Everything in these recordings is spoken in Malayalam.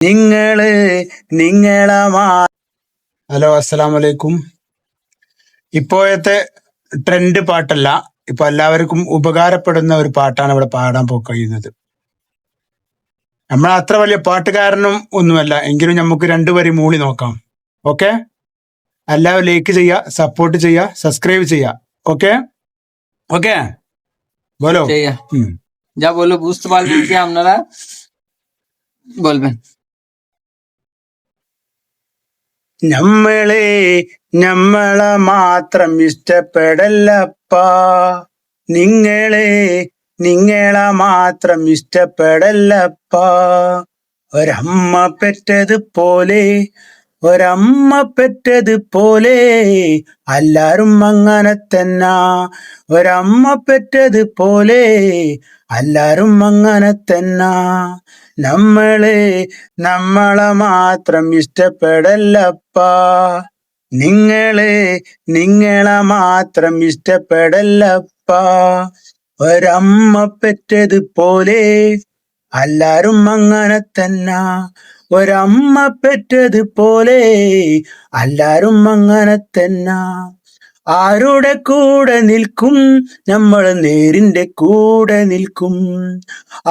നിങ്ങളെ ഹലോ, അസ്സലാമു അലൈക്കും. ഇപ്പോഴത്തെ ട്രെൻഡ് പാട്ടല്ല, ഇപ്പൊ എല്ലാവർക്കും ഉപകാരപ്പെടുന്ന ഒരു പാട്ടാണ് ഇവിടെ പാടാൻ കഴിയുന്നത്. നമ്മൾ അത്ര വലിയ പാട്ടുകാരനും ഒന്നുമല്ല, എങ്കിലും നമുക്ക് രണ്ടുപേരും മൂളി നോക്കാം. ഓക്കെ, എല്ലാവരും ലൈക്ക് ചെയ്യുക, സപ്പോർട്ട് ചെയ്യുക, സബ്സ്ക്രൈബ് ചെയ്യുക. ഓക്കെ ഓക്കെ বলো যা বলো বুঝতে পারবেন কি আপনারা বলবেন। നമ്മളെ മാത്രം ഇഷ്ടപ്പെടല്ലപ്പാ, നിങ്ങളെ മാത്രം ഇഷ്ടപ്പെടല്ലപ്പാ. ഒരമ്മ പെറ്റതുപോലെ എല്ലാരും അങ്ങനെ തന്നെ. ഒരമ്മ പെറ്റതുപോലെ എല്ലാരും അങ്ങനെ തന്നെ. നമ്മളെ മാത്രം ഇഷ്ടപ്പെടല്ലപ്പാ, നിങ്ങളെ മാത്രം ഇഷ്ടപ്പെടല്ലപ്പാ. ഒരമ്മ പെറ്റതുപോലെ എല്ലാരും അങ്ങനെ തന്നെ. ഒരമ്മ പെറ്റതുപോലെ എല്ലാരും അങ്ങനെ തന്നെ. ആരുടെ കൂടെ നിൽക്കും നമ്മൾ നേരിന്റെ കൂടെ നിൽക്കും.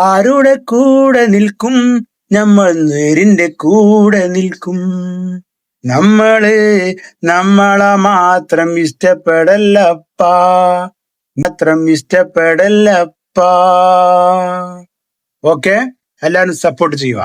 ആരുടെ കൂടെ നിൽക്കും നമ്മൾ നേരിന്റെ കൂടെ നിൽക്കും. നമ്മളെ മാത്രം ഇഷ്ടപ്പെടല്ലപ്പാ, മാത്രം ഇഷ്ടപ്പെടല്ലപ്പാ. ഓക്കെ, എല്ലാവരും സപ്പോർട്ട് ചെയ്യുക.